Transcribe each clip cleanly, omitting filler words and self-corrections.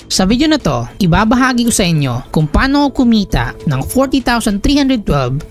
Sa video na to, ibabahagi ko sa inyo kung paano ako kumita ng 40,312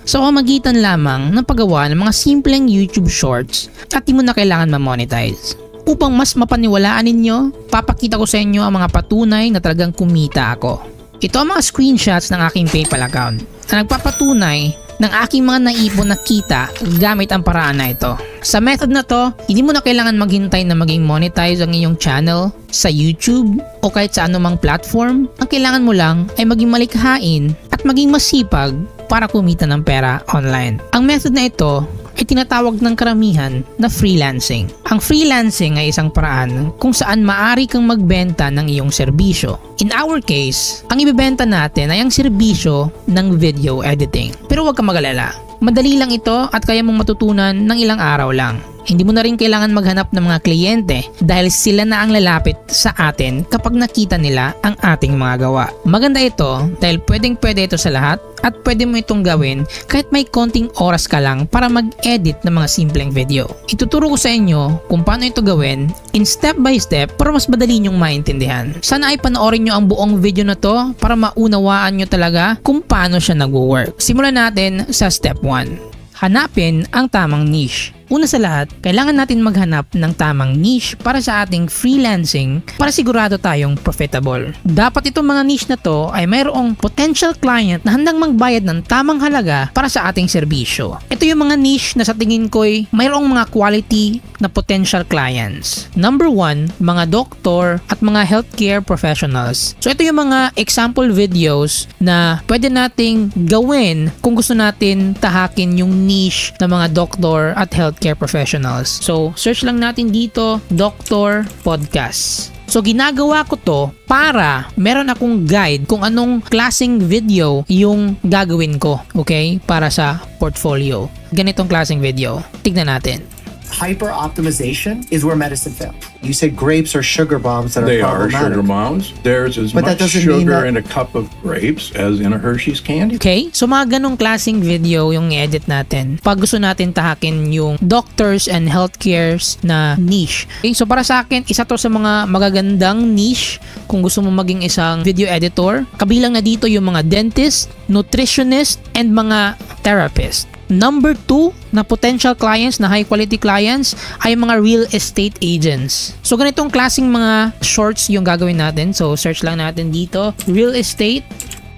sa pamamagitan lamang ng paggawa ng mga simpleng YouTube Shorts at di mo na kailangan ma-monetize. Upang mas mapaniwalaan ninyo, papakita ko sa inyo ang mga patunay na talagang kumita ako. Ito ang mga screenshots ng aking PayPal account na nagpapatunay ng aking mga naipon na kita gamit ang paraan na ito. Sa method na to, hindi mo na kailangan maghintay na maging monetize ang iyong channel sa YouTube o kahit sa anumang platform. Ang kailangan mo lang ay maging malikhain at maging masipag para kumita ng pera online. Ang method na ito ay tinatawag ng karamihan na freelancing. Ang freelancing ay isang paraan kung saan maaari kang magbenta ng iyong serbisyo. In our case, ang ibebenta natin ay ang serbisyo ng video editing. Pero huwag kang mag-alala. Madali lang ito at kaya mong matutunan ng ilang araw lang. Hindi mo na rin kailangan maghanap ng mga kliyente dahil sila na ang lalapit sa atin kapag nakita nila ang ating mga gawa. Maganda ito dahil pwede ito sa lahat at pwede mo itong gawin kahit may konting oras ka lang para mag-edit ng mga simpleng video. Ituturo ko sa inyo kung paano ito gawin in step by step para mas madali nyong maintindihan. Sana ay panoorin nyo ang buong video na to para maunawaan nyo talaga kung paano siya nag-work. Simulan natin sa step 1. Hanapin ang tamang niche. Una sa lahat, kailangan natin maghanap ng tamang niche para sa ating freelancing para sigurado tayong profitable. Dapat itong mga niche na to ay mayroong potential client na handang magbayad ng tamang halaga para sa ating serbisyo. Ito yung mga niche na sa tingin ko'y mayroong mga quality na potential clients. Number 1, mga doktor at mga healthcare professionals. So ito yung mga example videos na pwede nating gawin kung gusto natin tahakin yung niche ng mga doktor at healthcare professionals. So, search lang natin dito, Doctor Podcast. So, ginagawa ko to para meron akong guide kung anong klaseng video yung gagawin ko, okay? Para sa portfolio. Ganitong klaseng video. Tignan natin. Hyper-optimization is where medicine fails. You said grapes are sugar bombs that are They problematic. are sugar bombs. There's as much sugar in a cup of grapes as in a Hershey's candy. Okay, so mga ganong klaseng video yung i-edit natin pag gusto natin tahakin yung doctors and healthcares na niche. Okay, so para sa akin, isa to sa mga magagandang niche kung gusto mo maging isang video editor. Kabilang na dito yung mga dentist, nutritionist, and mga therapist. Number 2 na potential clients, na high quality clients, ay mga real estate agents. So ganitong klaseng mga shorts yung gagawin natin. So search lang natin dito, real estate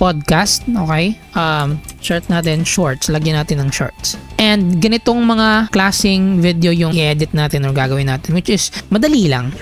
podcast, okay? Search natin shorts, lagyan natin ng shorts. And ganitong mga klaseng video yung i-edit natin or gagawin natin, which is madali lang.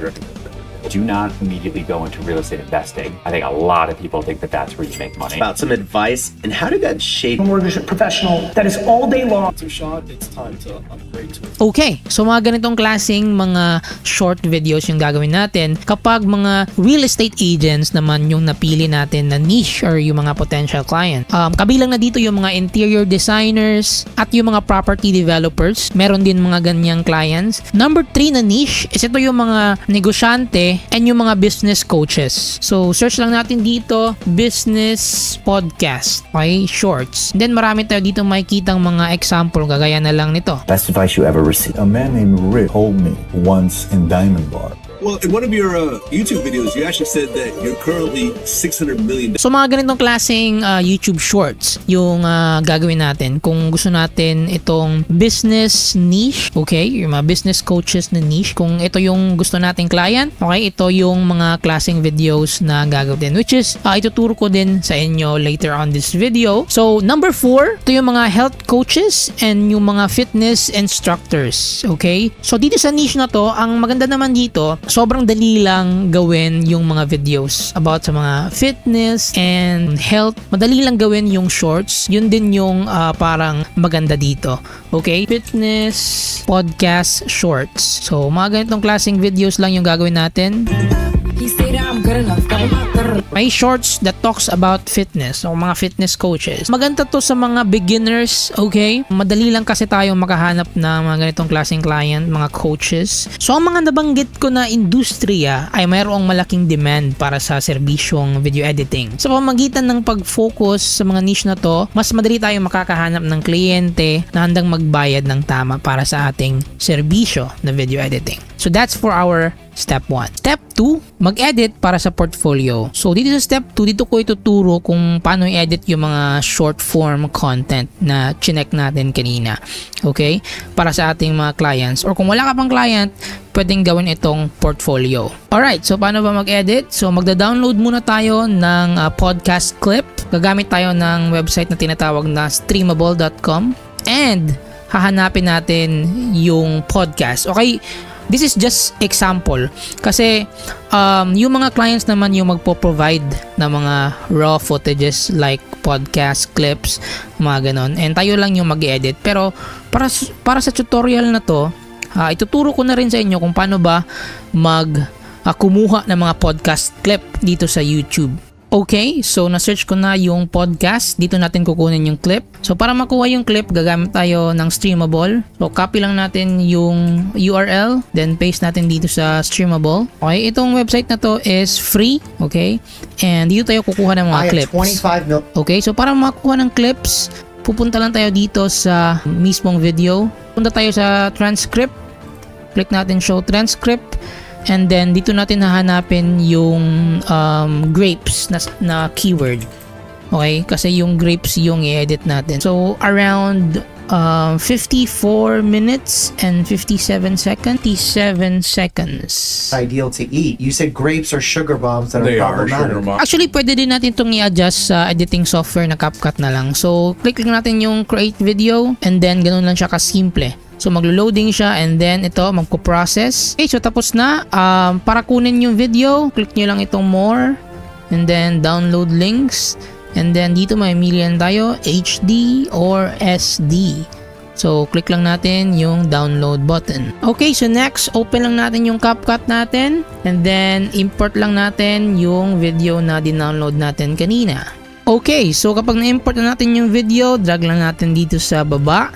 Do not immediately go into real estate investing. I think a lot of people think that that's where you make money. About some advice and how did that shape a mortgage professional that is all day long. It's time to upgrade to Okay, so mga ganitong klaseng mga short videos yung gagawin natin kapag mga real estate agents naman yung napili natin na niche or yung mga potential client. Kabilang na dito yung mga interior designers at yung mga property developers. Meron din mga ganyang clients. Number 3 na niche is ito yung mga negosyante and yung mga business coaches. So, search lang natin dito, business podcast, okay, shorts. Then, marami tayo dito makikitang mga example, gagaya na lang nito. Best advice you ever received. A man named Rick told me once in Diamond Bar. Well, in one of your YouTube videos, you actually said that you're currently $600 million. So mga ganitong klaseng YouTube shorts yung gagawin natin kung gusto natin itong business niche, okay? Yung mga business coaches na niche. Kung ito yung gusto nating client, okay? Ito yung mga klaseng videos na gagawin, which is ituturo ko din sa inyo later on this video. So number 4, ito yung mga health coaches and yung mga fitness instructors, okay? So dito sa niche na to, ang maganda naman dito, sobrang dali lang gawin yung mga videos about sa mga fitness and health. Madali lang gawin yung shorts. Yun din yung parang maganda dito. Okay? Fitness podcast shorts. So, mga ganitong klaseng videos lang yung gagawin natin. May shorts that talks about fitness o mga fitness coaches. Maganda to sa mga beginners, okay? Madali lang kasi tayong makahanap ng mga ganitong klaseng client, mga coaches. So, ang mga nabanggit ko na industriya ay mayroong malaking demand para sa serbisyong video editing. Sa pamamagitan ng pag-focus sa mga niche na to, mas madali tayong makakahanap ng kliyente na handang magbayad ng tama para sa ating serbisyo na video editing. So, that's for our Step 1. Step 2, mag-edit para sa portfolio. So, So dito sa step 2, dito ko ituturo kung paano i-edit yung mga short form content na chinek natin kanina. Okay? Para sa ating mga clients. Or kung wala ka pang client, pwedeng gawin itong portfolio. Alright, so paano ba mag-edit? So magda-download muna tayo ng podcast clip. Gagamit tayo ng website na tinatawag na streamable.com. And hahanapin natin yung podcast. Okay? This is just example kasi yung mga clients naman yung magpo-provide ng mga raw footages like podcast clips, mga ganon, and tayo lang yung mag-edit. Pero para sa tutorial na to, ituturo ko na rin sa inyo kung paano ba kumuha ng mga podcast clip dito sa YouTube. Okay, so na-search ko na yung podcast. Dito natin kukunin yung clip. So para makuha yung clip, gagamit tayo ng Streamable. So copy lang natin yung URL, then paste natin dito sa Streamable. Okay, itong website na to is free. Okay, and dito tayo kukuha ng mga clips. Okay, so para makuha ng clips, pupunta lang tayo dito sa mismong video. Punta tayo sa transcript. Click natin show transcript. And then dito natin hahanapin yung grapes na keyword. Okay? Kasi yung grapes yung i-edit natin. So around 54 minutes and 57 seconds. 57 seconds. Ideal to eat. You said grapes are sugar bombs that are problematic. Actually, pwede din natin itong i-adjust sa editing software na CapCut na lang. So click lang natin yung create video and then ganun lang siya kasimple. So maglo-loading siya and then ito magpo-process. Okay, so tapos na. Para kunin yung video, click nyo lang itong more and then download links and then dito may milian tayo HD or SD. So click lang natin yung download button. Okay, so next open lang natin yung CapCut natin and then import lang natin yung video na din-download natin kanina. Okay, so kapag na-import na natin yung video, drag lang natin dito sa baba.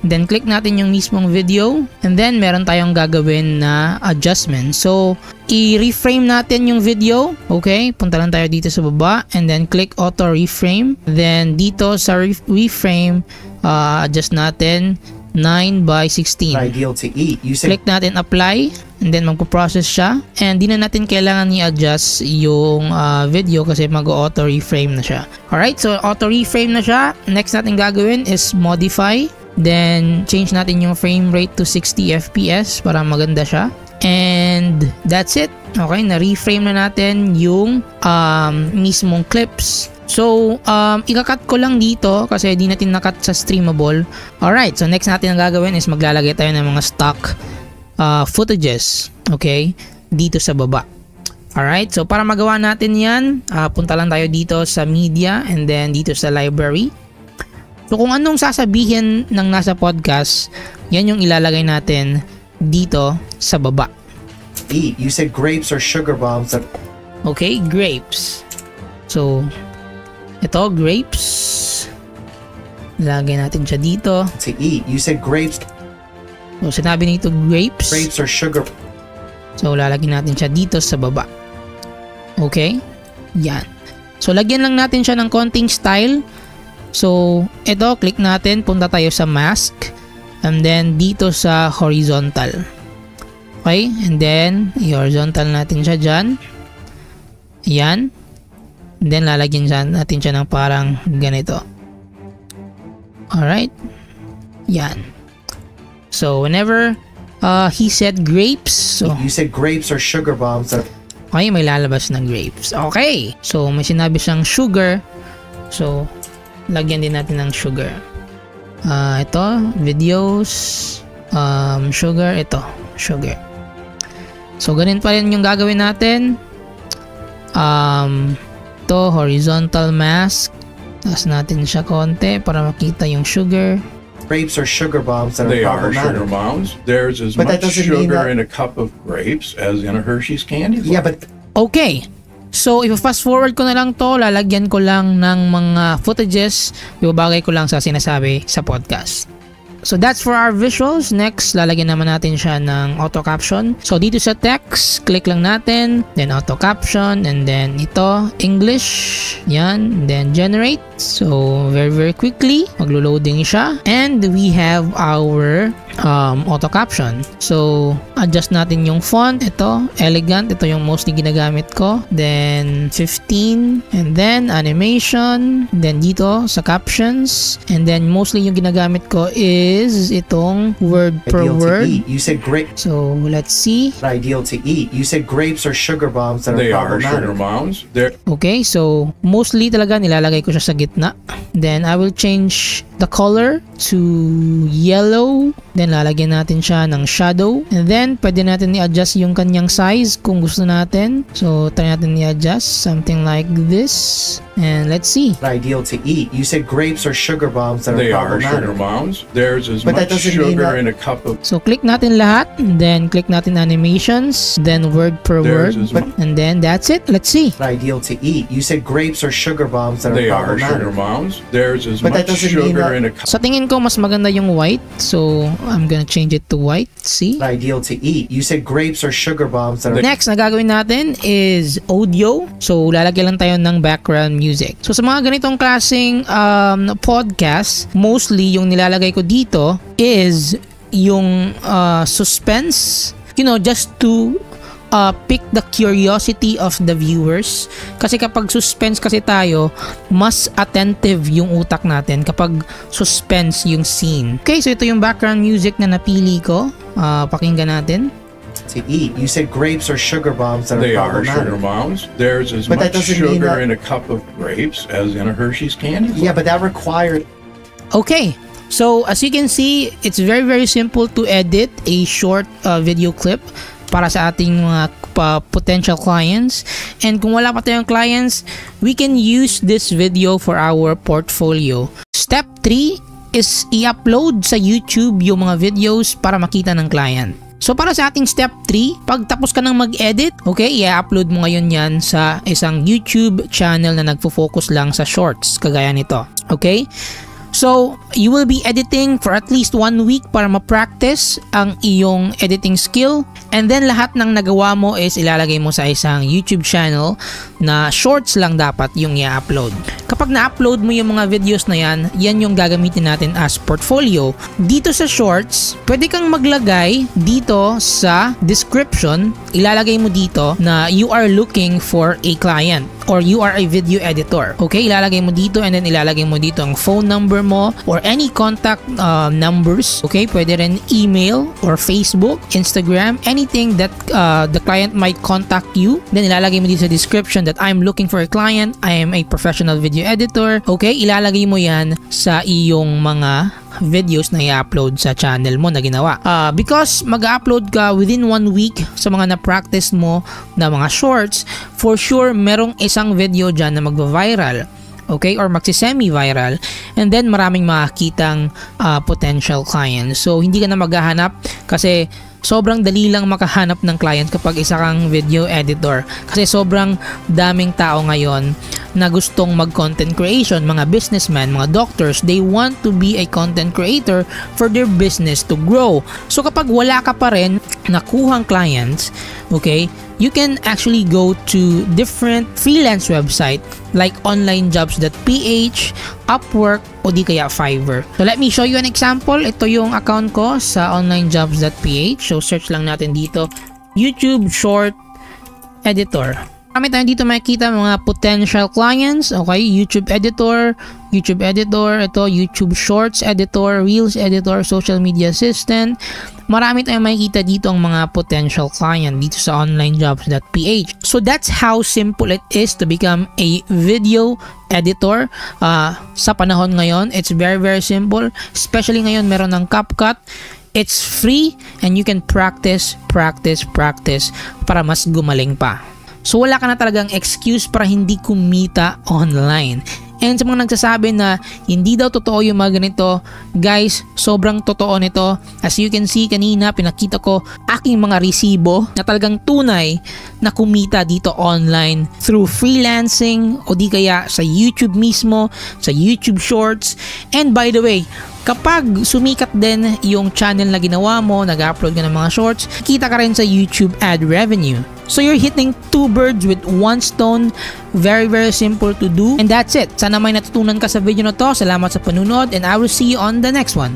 Then click natin yung mismong video and then meron tayong gagawin na adjustment. So i-reframe natin yung video. Okay, punta lang tayo dito sa baba and then click auto reframe. Then dito sa reframe, adjust natin 9:16. Ideal to eat. Click natin apply and then magpo-process siya and di na natin kailangan i-adjust yung video kasi mag-auto reframe na siya. Alright, so auto reframe na siya. Next natin gagawin is modify. Then change natin yung frame rate to 60 FPS para maganda siya. And that's it. Okay, na-reframe na natin yung mismong clips. So, ika-cut ko lang dito kasi di natin na-cut sa Streamable. Alright, so next natin ang gagawin is maglalagay tayo ng mga stock footages. Okay, dito sa baba. Alright, so para magawa natin yan, punta lang tayo dito sa media and then dito sa library. So kung anong sasabihin ng nasa podcast, yan yung ilalagay natin dito sa baba. You said grapes are sugar bombs. Okay, grapes. So ito, grapes. Lagay natin siya dito. To eat. You said grapes. So sinabi nito grapes. Grapes are sugar. So lalagyan natin siya dito sa baba. Okay? Yan. So lagyan lang natin siya ng konting style. So, ito, click natin, punta tayo sa mask, and then dito sa horizontal. Okay, and then, i-horizontal natin siya dyan. Yan. And then, lalagyan natin siya ng parang ganito. Alright. Yan. So, whenever he said grapes, so, you said grapes are sugar bombs. Okay, may lalabas na grapes. Okay. So, may sinabi siyang sugar. So, lagyan din natin ng sugar. Ito, videos, sugar, ito, sugar. So, ganun pa rin yung gagawin natin. Ito, horizontal mask. Taas natin siya konti para makita yung sugar. Grapes are sugar bombs that they are problematic. They are sugar bombs. There's as much sugar in a cup of grapes as in a Hershey's candy bar. Yeah, but okay. So, if fast forward ko na lang to, lalagyan ko lang ng mga footages, ibabagay ko lang sa sinasabi sa podcast. So, that's for our visuals. Next, lalagyan naman natin siya ng auto caption. So, dito sa text, click lang natin, then auto caption, and then ito, English. Yan, then generate. So, very quickly, maglo-loading siya. And we have our auto caption. So adjust natin yung font. Ito elegant, ito yung mostly ginagamit ko. Then 15, and then animation, then dito sa captions, and then mostly yung ginagamit ko is itong word per word. You said grape. So let's see. Ideal to eat. You said grapes are sugar bombs that They are are sugar problematic. bombs. They're Okay, so mostly talaga nilalagay ko siya sa gitna. Then I will change the color to yellow. Then lalagyan natin siya ng shadow. And then pwede natin i-adjust yung kanyang size kung gusto natin. So try natin i-adjust something like this. And let's see. Ideal to eat. You said grapes are sugar bombs that They are are sugar problematic. bombs. There's as But that much doesn't mean sugar that- in a cup of. So click natin lahat. Then click natin animations. Then word per There's word. as much. And then that's it. Let's see. Ideal to eat. You said grapes are sugar bombs that are They are sugar problematic. bombs. There's as But that much doesn't mean sugar that- in a cup. Sa tingin ko mas maganda yung white. So I'm gonna change it to white. See? Ideal to eat. You said grapes are sugar bombs that are Next na gagawin natin is audio. So lalagyan lang tayo ng background music. So sa mga ganitong klaseng podcast, mostly yung nilalagay ko dito is yung suspense, you know, just to pick the curiosity of the viewers. Kasi kapag suspense kasi tayo, mas attentive yung utak natin kapag suspense yung scene. Okay, so ito yung background music na napili ko. Pakinggan natin. to eat. You said grapes are sugar bombs that are They are sugar problematic. bombs. There's as But that much doesn't mean sugar that- in a cup of grapes as in a Hershey's candy bar. Yeah, but that required Okay, so as you can see, it's very simple to edit a short video clip para sa ating mga potential clients. And kung wala pa tayong clients, we can use this video for our portfolio. Step 3 is i-upload sa YouTube yung mga videos para makita ng client. So para sa ating step 3, pag tapos ka nang mag-edit, okay, i-upload mo ngayon yan sa isang YouTube channel na nagfo-focus lang sa shorts, kagaya nito. Okay? So, you will be editing for at least 1 week para ma-practice ang iyong editing skill. And then, lahat ng nagawa mo is ilalagay mo sa isang YouTube channel na shorts lang dapat yung i-upload. Kapag na-upload mo yung mga videos na yan, yan yung gagamitin natin as portfolio. Dito sa shorts, pwede kang maglagay dito sa description, ilalagay mo dito na you are looking for a client or you are a video editor. Okay, ilalagay mo dito and then ilalagay mo dito ang phone number mo or any contact numbers. Okay, pwede rin email or Facebook, Instagram, anything that the client might contact you. Then ilalagay mo dito sa description that I'm looking for a client, I am a professional video editor. Okay, ilalagay mo yan sa iyong mga videos na i-upload sa channel mo na ginawa. Because mag-upload ka within 1 week sa mga na-practice mo na mga shorts, for sure merong isang video dyan na magva-viral. Okay, or magsi-semi-viral, and then maraming makakitang potential clients. So hindi ka na maghahanap kasi sobrang dali lang makahanap ng client kapag isa kang video editor, kasi sobrang daming tao ngayon na gustong mag-content creation, mga businessmen, mga doctors, they want to be a content creator for their business to grow. So kapag wala ka pa rin nakuhang clients, okay, you can actually go to different freelance website like onlinejobs.ph, Upwork, o di kaya Fiverr. So let me show you an example. Ito yung account ko sa onlinejobs.ph. So search lang natin dito, YouTube Short Editor. Kami tayo dito makikita mga potential clients. Okay, YouTube Editor, ito YouTube Shorts Editor, Reels Editor, Social Media Assistant. Marami tayong makikita dito ang mga potential client dito sa onlinejobs.ph. So that's how simple it is to become a video editor. Sa panahon ngayon, it's very simple. Especially ngayon meron ng CapCut. It's free and you can practice para mas gumaling pa. So wala ka na talagang excuse para hindi kumita online. And sa mga nagsasabi na hindi daw totoo yung mga ganito, guys, sobrang totoo nito. As you can see kanina, pinakita ko aking mga resibo na talagang tunay na kumita dito online through freelancing o di kaya sa YouTube mismo, sa YouTube Shorts. And by the way, kapag sumikat din yung channel na ginawa mo, nag-upload ka ng mga shorts, kita ka rin sa YouTube ad revenue. So you're hitting 2 birds with 1 stone. Very simple to do. And that's it. Sana may natutunan ka sa video na to. Salamat sa panunod and I will see you on the next one.